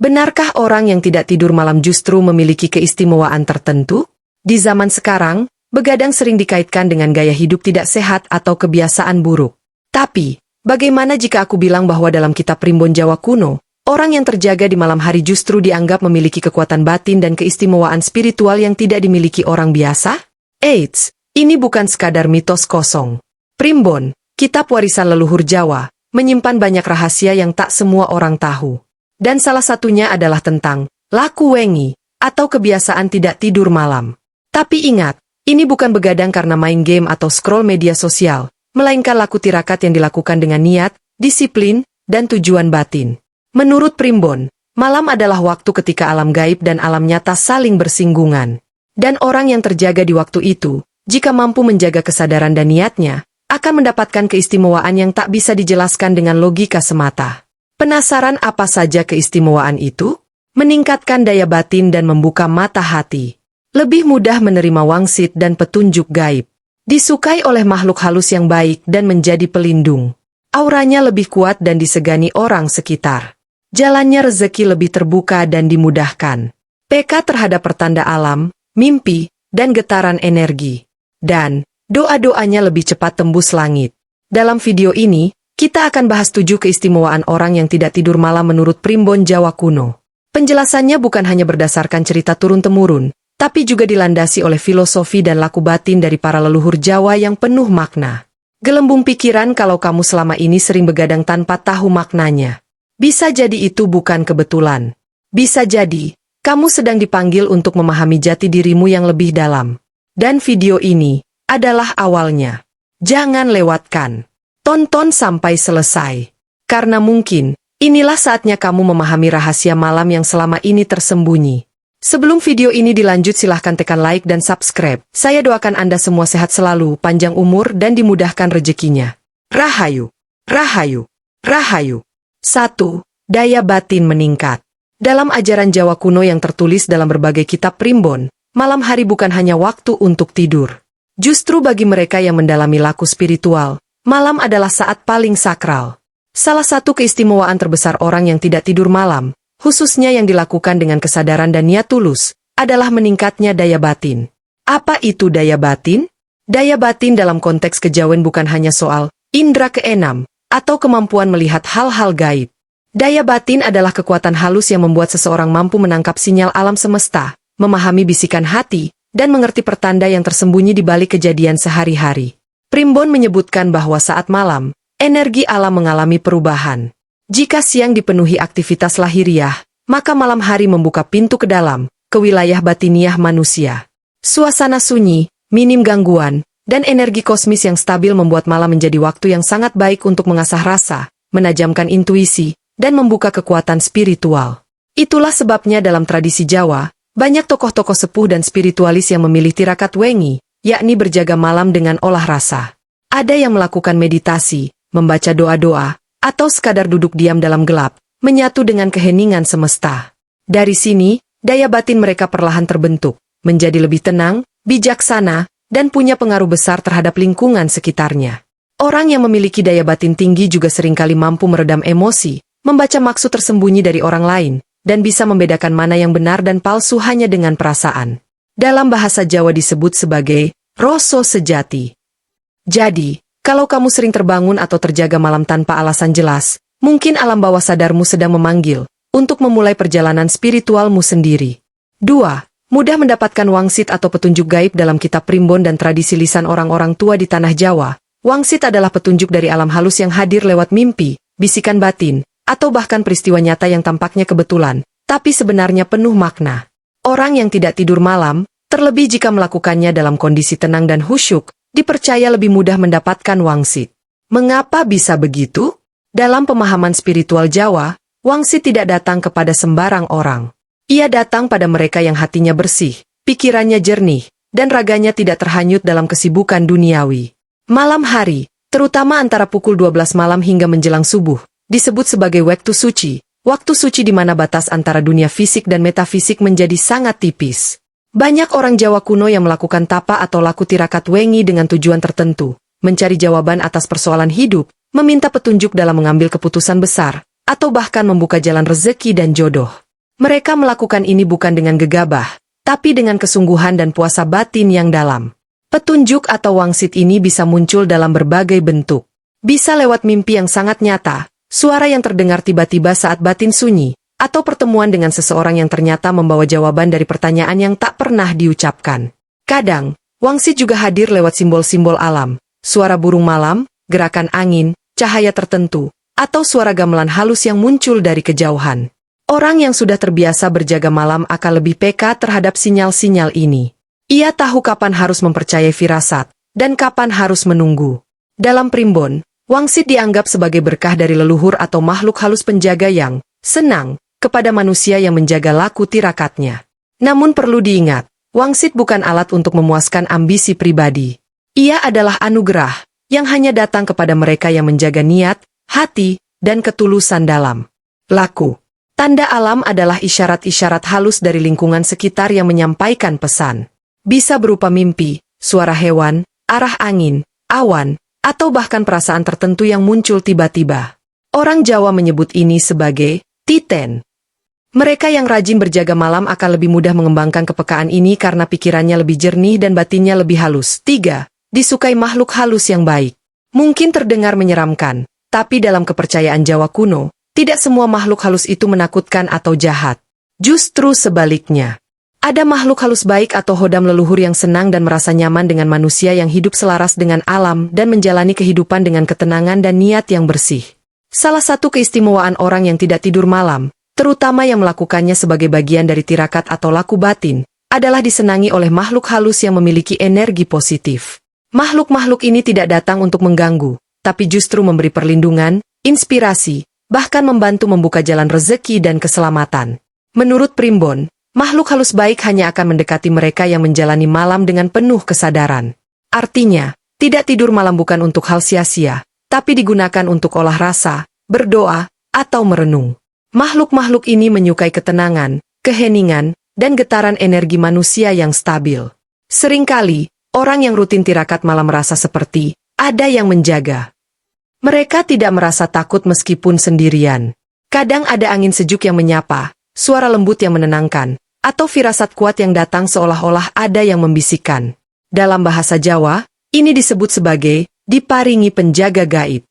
Benarkah orang yang tidak tidur malam justru memiliki keistimewaan tertentu? Di zaman sekarang, begadang sering dikaitkan dengan gaya hidup tidak sehat atau kebiasaan buruk. Tapi, bagaimana jika aku bilang bahwa dalam kitab Primbon Jawa kuno, orang yang terjaga di malam hari justru dianggap memiliki kekuatan batin dan keistimewaan spiritual yang tidak dimiliki orang biasa? Eits, ini bukan sekadar mitos kosong. Primbon, kitab warisan leluhur Jawa, menyimpan banyak rahasia yang tak semua orang tahu. Dan salah satunya adalah tentang laku wengi, atau kebiasaan tidak tidur malam. Tapi ingat, ini bukan begadang karena main game atau scroll media sosial, melainkan laku tirakat yang dilakukan dengan niat, disiplin, dan tujuan batin. Menurut Primbon, malam adalah waktu ketika alam gaib dan alam nyata saling bersinggungan. Dan orang yang terjaga di waktu itu, jika mampu menjaga kesadaran dan niatnya, akan mendapatkan keistimewaan yang tak bisa dijelaskan dengan logika semata. Penasaran apa saja keistimewaan itu? Meningkatkan daya batin dan membuka mata hati. Lebih mudah menerima wangsit dan petunjuk gaib. Disukai oleh makhluk halus yang baik dan menjadi pelindung. Auranya lebih kuat dan disegani orang sekitar. Jalannya rezeki lebih terbuka dan dimudahkan. Peka terhadap pertanda alam, mimpi, dan getaran energi. Dan doa-doanya lebih cepat tembus langit. Dalam video ini, kita akan bahas 7 keistimewaan orang yang tidak tidur malam menurut Primbon Jawa kuno. Penjelasannya bukan hanya berdasarkan cerita turun-temurun, tapi juga dilandasi oleh filosofi dan laku batin dari para leluhur Jawa yang penuh makna. Gelembung pikiran kalau kamu selama ini sering begadang tanpa tahu maknanya. Bisa jadi itu bukan kebetulan. Bisa jadi, kamu sedang dipanggil untuk memahami jati dirimu yang lebih dalam. Dan video ini adalah awalnya. Jangan lewatkan. Tonton sampai selesai. Karena mungkin, inilah saatnya kamu memahami rahasia malam yang selama ini tersembunyi. Sebelum video ini dilanjut silahkan tekan like dan subscribe. Saya doakan Anda semua sehat selalu, panjang umur dan dimudahkan rezekinya. Rahayu, Rahayu, Rahayu. 1. Daya batin meningkat. Dalam ajaran Jawa kuno yang tertulis dalam berbagai kitab Primbon, malam hari bukan hanya waktu untuk tidur. Justru bagi mereka yang mendalami laku spiritual, malam adalah saat paling sakral. Salah satu keistimewaan terbesar orang yang tidak tidur malam, khususnya yang dilakukan dengan kesadaran dan niat tulus, adalah meningkatnya daya batin. Apa itu daya batin? Daya batin dalam konteks kejawen bukan hanya soal indera keenam atau kemampuan melihat hal-hal gaib. Daya batin adalah kekuatan halus yang membuat seseorang mampu menangkap sinyal alam semesta, memahami bisikan hati, dan mengerti pertanda yang tersembunyi di balik kejadian sehari-hari. Primbon menyebutkan bahwa saat malam, energi alam mengalami perubahan. Jika siang dipenuhi aktivitas lahiriah, maka malam hari membuka pintu ke dalam, ke wilayah batiniah manusia. Suasana sunyi, minim gangguan, dan energi kosmis yang stabil membuat malam menjadi waktu yang sangat baik untuk mengasah rasa, menajamkan intuisi, dan membuka kekuatan spiritual. Itulah sebabnya dalam tradisi Jawa, banyak tokoh-tokoh sepuh dan spiritualis yang memilih tirakat wengi, yakni berjaga malam dengan olah rasa. Ada yang melakukan meditasi, membaca doa-doa, atau sekadar duduk diam dalam gelap, menyatu dengan keheningan semesta. Dari sini, daya batin mereka perlahan terbentuk, menjadi lebih tenang, bijaksana, dan punya pengaruh besar terhadap lingkungan sekitarnya. Orang yang memiliki daya batin tinggi juga seringkali mampu meredam emosi, membaca maksud tersembunyi dari orang lain, dan bisa membedakan mana yang benar dan palsu hanya dengan perasaan. Dalam bahasa Jawa disebut sebagai rasa sejati. Jadi, kalau kamu sering terbangun atau terjaga malam tanpa alasan jelas, mungkin alam bawah sadarmu sedang memanggil untuk memulai perjalanan spiritualmu sendiri. 2. Mudah mendapatkan wangsit atau petunjuk gaib dalam kitab Primbon dan tradisi lisan orang-orang tua di tanah Jawa. Wangsit adalah petunjuk dari alam halus yang hadir lewat mimpi, bisikan batin, atau bahkan peristiwa nyata yang tampaknya kebetulan, tapi sebenarnya penuh makna. Orang yang tidak tidur malam, terlebih jika melakukannya dalam kondisi tenang dan khusyuk, dipercaya lebih mudah mendapatkan wangsit. Mengapa bisa begitu? Dalam pemahaman spiritual Jawa, wangsit tidak datang kepada sembarang orang. Ia datang pada mereka yang hatinya bersih, pikirannya jernih, dan raganya tidak terhanyut dalam kesibukan duniawi. Malam hari, terutama antara pukul 12 malam hingga menjelang subuh, disebut sebagai waktu suci di mana batas antara dunia fisik dan metafisik menjadi sangat tipis. Banyak orang Jawa kuno yang melakukan tapa atau laku tirakat wengi dengan tujuan tertentu, mencari jawaban atas persoalan hidup, meminta petunjuk dalam mengambil keputusan besar, atau bahkan membuka jalan rezeki dan jodoh. Mereka melakukan ini bukan dengan gegabah, tapi dengan kesungguhan dan puasa batin yang dalam. Petunjuk atau wangsit ini bisa muncul dalam berbagai bentuk. Bisa lewat mimpi yang sangat nyata, suara yang terdengar tiba-tiba saat batin sunyi, atau pertemuan dengan seseorang yang ternyata membawa jawaban dari pertanyaan yang tak pernah diucapkan. Kadang, wangsit juga hadir lewat simbol-simbol alam, suara burung malam, gerakan angin, cahaya tertentu, atau suara gamelan halus yang muncul dari kejauhan. Orang yang sudah terbiasa berjaga malam akan lebih peka terhadap sinyal-sinyal ini. Ia tahu kapan harus mempercayai firasat, dan kapan harus menunggu. Dalam primbon, wangsit dianggap sebagai berkah dari leluhur atau makhluk halus penjaga yang senang kepada manusia yang menjaga laku tirakatnya. Namun perlu diingat, wangsit bukan alat untuk memuaskan ambisi pribadi. Ia adalah anugerah yang hanya datang kepada mereka yang menjaga niat, hati, dan ketulusan dalam. Laku. Tanda alam adalah isyarat-isyarat halus dari lingkungan sekitar yang menyampaikan pesan. Bisa berupa mimpi, suara hewan, arah angin, awan, atau bahkan perasaan tertentu yang muncul tiba-tiba. Orang Jawa menyebut ini sebagai titen. Mereka yang rajin berjaga malam akan lebih mudah mengembangkan kepekaan ini karena pikirannya lebih jernih dan batinnya lebih halus. 3. Disukai makhluk halus yang baik. Mungkin terdengar menyeramkan, tapi dalam kepercayaan Jawa kuno, tidak semua makhluk halus itu menakutkan atau jahat. Justru sebaliknya. Ada makhluk halus baik atau hodam leluhur yang senang dan merasa nyaman dengan manusia yang hidup selaras dengan alam dan menjalani kehidupan dengan ketenangan dan niat yang bersih. Salah satu keistimewaan orang yang tidak tidur malam, terutama yang melakukannya sebagai bagian dari tirakat atau laku batin, adalah disenangi oleh makhluk halus yang memiliki energi positif. Makhluk-makhluk ini tidak datang untuk mengganggu, tapi justru memberi perlindungan, inspirasi, bahkan membantu membuka jalan rezeki dan keselamatan. Menurut primbon, makhluk halus baik hanya akan mendekati mereka yang menjalani malam dengan penuh kesadaran. Artinya, tidak tidur malam bukan untuk hal sia-sia, tapi digunakan untuk olah rasa, berdoa, atau merenung. Makhluk-makhluk ini menyukai ketenangan, keheningan, dan getaran energi manusia yang stabil. Seringkali, orang yang rutin tirakat malam merasa seperti ada yang menjaga. Mereka tidak merasa takut meskipun sendirian. Kadang ada angin sejuk yang menyapa, suara lembut yang menenangkan, atau firasat kuat yang datang seolah-olah ada yang membisikkan. Dalam bahasa Jawa, ini disebut sebagai diparingi penjaga gaib.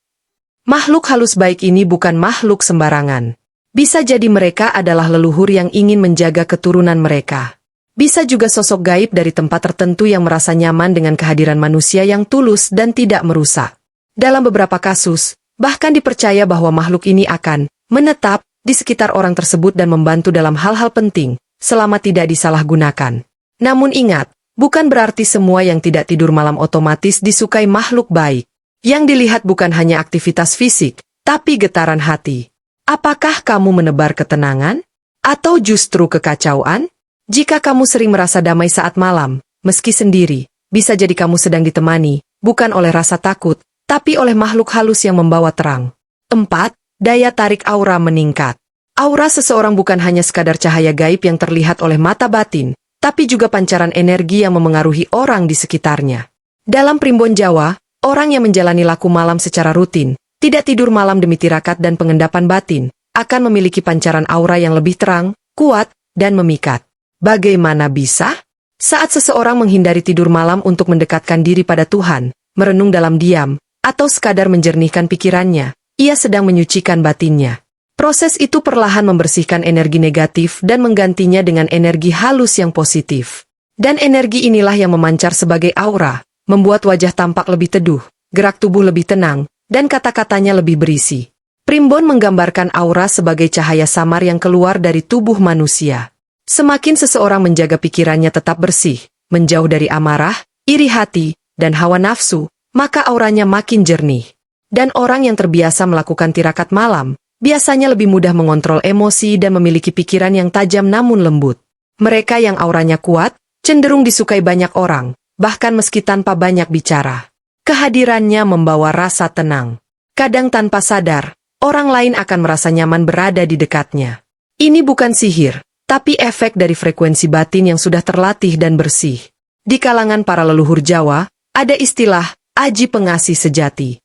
Makhluk halus baik ini bukan makhluk sembarangan. Bisa jadi mereka adalah leluhur yang ingin menjaga keturunan mereka. Bisa juga sosok gaib dari tempat tertentu yang merasa nyaman dengan kehadiran manusia yang tulus dan tidak merusak. Dalam beberapa kasus, bahkan dipercaya bahwa makhluk ini akan menetap di sekitar orang tersebut dan membantu dalam hal-hal penting, selama tidak disalahgunakan. Namun ingat, bukan berarti semua yang tidak tidur malam otomatis disukai makhluk baik. Yang dilihat bukan hanya aktivitas fisik, tapi getaran hati. Apakah kamu menebar ketenangan? Atau justru kekacauan? Jika kamu sering merasa damai saat malam, meski sendiri, bisa jadi kamu sedang ditemani, bukan oleh rasa takut, tapi oleh makhluk halus yang membawa terang. 4. Daya tarik aura meningkat. Aura seseorang bukan hanya sekadar cahaya gaib yang terlihat oleh mata batin, tapi juga pancaran energi yang memengaruhi orang di sekitarnya. Dalam primbon Jawa, orang yang menjalani laku malam secara rutin, tidak tidur malam demi tirakat dan pengendapan batin, akan memiliki pancaran aura yang lebih terang, kuat, dan memikat. Bagaimana bisa? Saat seseorang menghindari tidur malam untuk mendekatkan diri pada Tuhan, merenung dalam diam, atau sekadar menjernihkan pikirannya, ia sedang menyucikan batinnya. Proses itu perlahan membersihkan energi negatif dan menggantinya dengan energi halus yang positif. Dan energi inilah yang memancar sebagai aura, membuat wajah tampak lebih teduh, gerak tubuh lebih tenang, dan kata-katanya lebih berisi. Primbon menggambarkan aura sebagai cahaya samar yang keluar dari tubuh manusia. Semakin seseorang menjaga pikirannya tetap bersih, menjauh dari amarah, iri hati, dan hawa nafsu, maka auranya makin jernih. Dan orang yang terbiasa melakukan tirakat malam, biasanya lebih mudah mengontrol emosi dan memiliki pikiran yang tajam namun lembut. Mereka yang auranya kuat, cenderung disukai banyak orang, bahkan meski tanpa banyak bicara. Kehadirannya membawa rasa tenang. Kadang tanpa sadar, orang lain akan merasa nyaman berada di dekatnya. Ini bukan sihir, tapi efek dari frekuensi batin yang sudah terlatih dan bersih. Di kalangan para leluhur Jawa, ada istilah Aji Pengasih Sejati.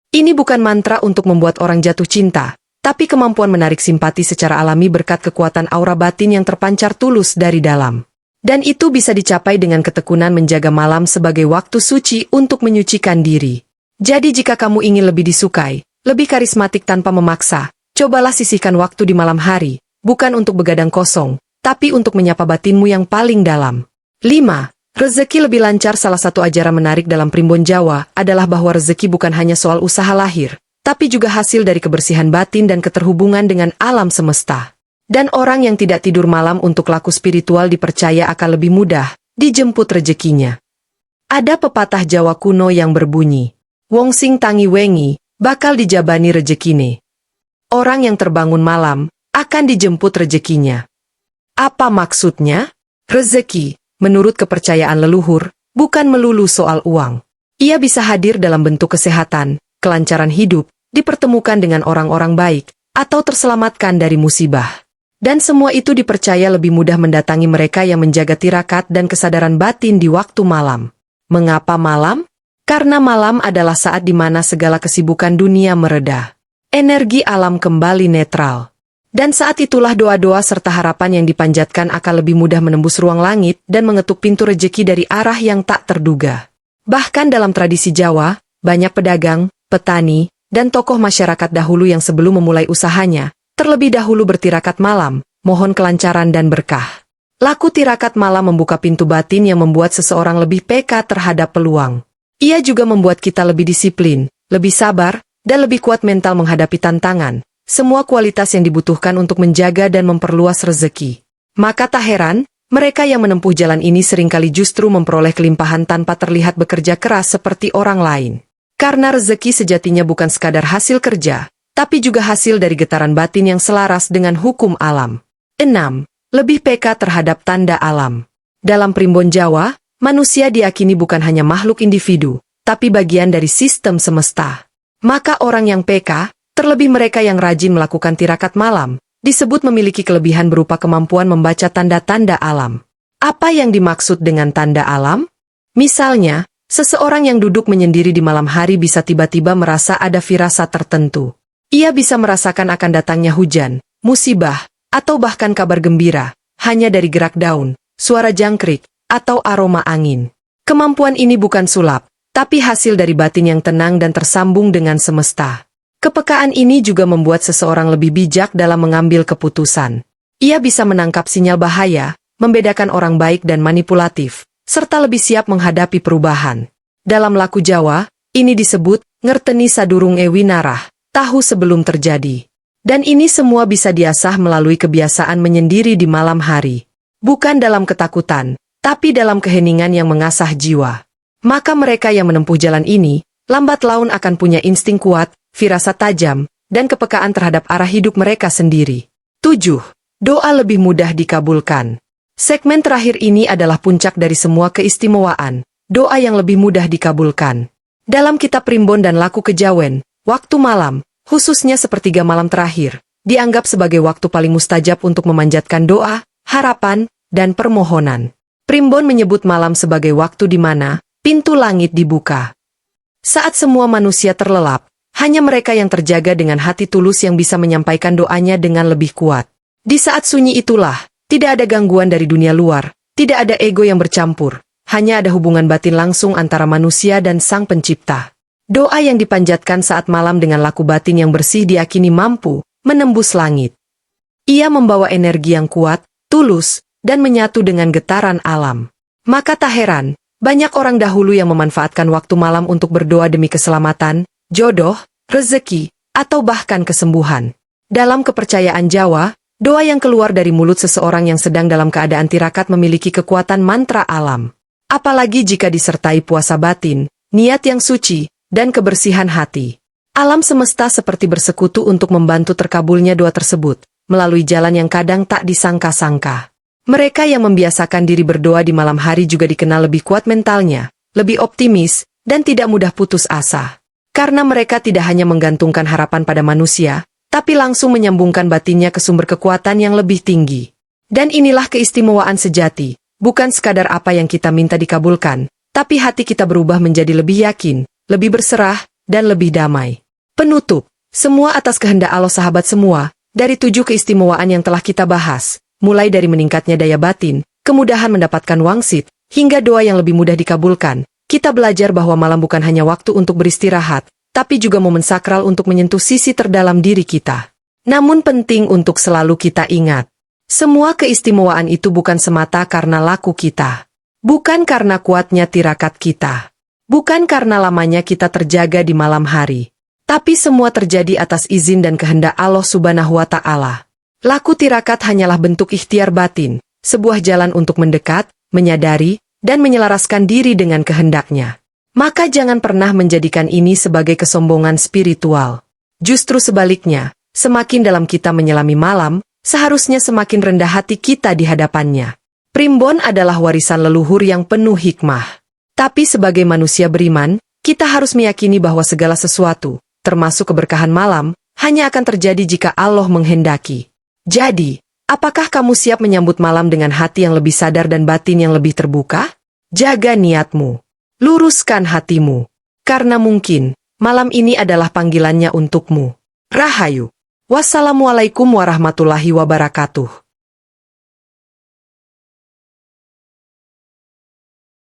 Ini bukan mantra untuk membuat orang jatuh cinta, tapi kemampuan menarik simpati secara alami berkat kekuatan aura batin yang terpancar tulus dari dalam. Dan itu bisa dicapai dengan ketekunan menjaga malam sebagai waktu suci untuk menyucikan diri. Jadi jika kamu ingin lebih disukai, lebih karismatik tanpa memaksa, cobalah sisihkan waktu di malam hari, bukan untuk begadang kosong, tapi untuk menyapa batinmu yang paling dalam. 5. Rezeki lebih lancar. Salah satu ajaran menarik dalam Primbon Jawa adalah bahwa rezeki bukan hanya soal usaha lahir, tapi juga hasil dari kebersihan batin dan keterhubungan dengan alam semesta. Dan orang yang tidak tidur malam untuk laku spiritual dipercaya akan lebih mudah dijemput rezekinya. Ada pepatah Jawa kuno yang berbunyi, "Wong sing tangi wengi, bakal dijabani rezekine." Orang yang terbangun malam akan dijemput rezekinya. Apa maksudnya? Rezeki, menurut kepercayaan leluhur, bukan melulu soal uang. Ia bisa hadir dalam bentuk kesehatan, kelancaran hidup, dipertemukan dengan orang-orang baik, atau terselamatkan dari musibah. Dan semua itu dipercaya lebih mudah mendatangi mereka yang menjaga tirakat dan kesadaran batin di waktu malam. Mengapa malam? Karena malam adalah saat di mana segala kesibukan dunia mereda. Energi alam kembali netral. Dan saat itulah doa-doa serta harapan yang dipanjatkan akan lebih mudah menembus ruang langit dan mengetuk pintu rejeki dari arah yang tak terduga. Bahkan dalam tradisi Jawa, banyak pedagang, petani, dan tokoh masyarakat dahulu yang sebelum memulai usahanya, terlebih dahulu bertirakat malam, mohon kelancaran dan berkah. Laku tirakat malam membuka pintu batin yang membuat seseorang lebih peka terhadap peluang. Ia juga membuat kita lebih disiplin, lebih sabar, dan lebih kuat mental menghadapi tantangan. Semua kualitas yang dibutuhkan untuk menjaga dan memperluas rezeki. Maka tak heran, mereka yang menempuh jalan ini seringkali justru memperoleh kelimpahan tanpa terlihat bekerja keras seperti orang lain. Karena rezeki sejatinya bukan sekadar hasil kerja, tapi juga hasil dari getaran batin yang selaras dengan hukum alam. 6. Lebih peka terhadap tanda alam. Dalam Primbon Jawa, manusia diyakini bukan hanya makhluk individu, tapi bagian dari sistem semesta. Maka orang yang peka, terlebih mereka yang rajin melakukan tirakat malam, disebut memiliki kelebihan berupa kemampuan membaca tanda-tanda alam. Apa yang dimaksud dengan tanda alam? Misalnya, seseorang yang duduk menyendiri di malam hari bisa tiba-tiba merasa ada firasat tertentu. Ia bisa merasakan akan datangnya hujan, musibah, atau bahkan kabar gembira, hanya dari gerak daun, suara jangkrik, atau aroma angin. Kemampuan ini bukan sulap, tapi hasil dari batin yang tenang dan tersambung dengan semesta. Kepekaan ini juga membuat seseorang lebih bijak dalam mengambil keputusan. Ia bisa menangkap sinyal bahaya, membedakan orang baik dan manipulatif, serta lebih siap menghadapi perubahan. Dalam laku Jawa, ini disebut ngerteni sadurung ewi narah, tahu sebelum terjadi. Dan ini semua bisa diasah melalui kebiasaan menyendiri di malam hari. Bukan dalam ketakutan, tapi dalam keheningan yang mengasah jiwa. Maka mereka yang menempuh jalan ini, lambat laun akan punya insting kuat, firasat tajam, dan kepekaan terhadap arah hidup mereka sendiri. 7. Doa lebih mudah dikabulkan. Segmen terakhir ini adalah puncak dari semua keistimewaan, doa yang lebih mudah dikabulkan. Dalam kitab Primbon dan laku kejawen, waktu malam, khususnya sepertiga malam terakhir, dianggap sebagai waktu paling mustajab untuk memanjatkan doa, harapan, dan permohonan. Primbon menyebut malam sebagai waktu di mana pintu langit dibuka. Saat semua manusia terlelap, hanya mereka yang terjaga dengan hati tulus yang bisa menyampaikan doanya dengan lebih kuat. Di saat sunyi itulah, tidak ada gangguan dari dunia luar, tidak ada ego yang bercampur, hanya ada hubungan batin langsung antara manusia dan Sang Pencipta. Doa yang dipanjatkan saat malam dengan laku batin yang bersih diyakini mampu menembus langit. Ia membawa energi yang kuat, tulus, dan menyatu dengan getaran alam. Maka tak heran, banyak orang dahulu yang memanfaatkan waktu malam untuk berdoa demi keselamatan, jodoh, rezeki, atau bahkan kesembuhan. Dalam kepercayaan Jawa, doa yang keluar dari mulut seseorang yang sedang dalam keadaan tirakat memiliki kekuatan mantra alam. Apalagi jika disertai puasa batin, niat yang suci, dan kebersihan hati. Alam semesta seperti bersekutu untuk membantu terkabulnya doa tersebut, melalui jalan yang kadang tak disangka-sangka. Mereka yang membiasakan diri berdoa di malam hari juga dikenal lebih kuat mentalnya, lebih optimis, dan tidak mudah putus asa. Karena mereka tidak hanya menggantungkan harapan pada manusia, tapi langsung menyambungkan batinnya ke sumber kekuatan yang lebih tinggi. Dan inilah keistimewaan sejati, bukan sekadar apa yang kita minta dikabulkan, tapi hati kita berubah menjadi lebih yakin, lebih berserah, dan lebih damai. Penutup, Semua atas kehendak Allah sahabat semua, dari 7 keistimewaan yang telah kita bahas, mulai dari meningkatnya daya batin, kemudahan mendapatkan wangsit, hingga doa yang lebih mudah dikabulkan, kita belajar bahwa malam bukan hanya waktu untuk beristirahat, tapi juga momen sakral untuk menyentuh sisi terdalam diri kita. Namun penting untuk selalu kita ingat, semua keistimewaan itu bukan semata karena laku kita. Bukan karena kuatnya tirakat kita. Bukan karena lamanya kita terjaga di malam hari. Tapi semua terjadi atas izin dan kehendak Allah Subhanahu wa Ta'ala. Laku tirakat hanyalah bentuk ikhtiar batin, sebuah jalan untuk mendekat, menyadari, dan menyelaraskan diri dengan kehendaknya. Maka jangan pernah menjadikan ini sebagai kesombongan spiritual. Justru sebaliknya, semakin dalam kita menyelami malam, seharusnya semakin rendah hati kita di hadapannya. Primbon adalah warisan leluhur yang penuh hikmah. Tapi sebagai manusia beriman, kita harus meyakini bahwa segala sesuatu, termasuk keberkahan malam, hanya akan terjadi jika Allah menghendaki. Jadi, apakah kamu siap menyambut malam dengan hati yang lebih sadar dan batin yang lebih terbuka? Jaga niatmu. Luruskan hatimu. Karena mungkin, malam ini adalah panggilannya untukmu. Rahayu. Wassalamualaikum warahmatullahi wabarakatuh.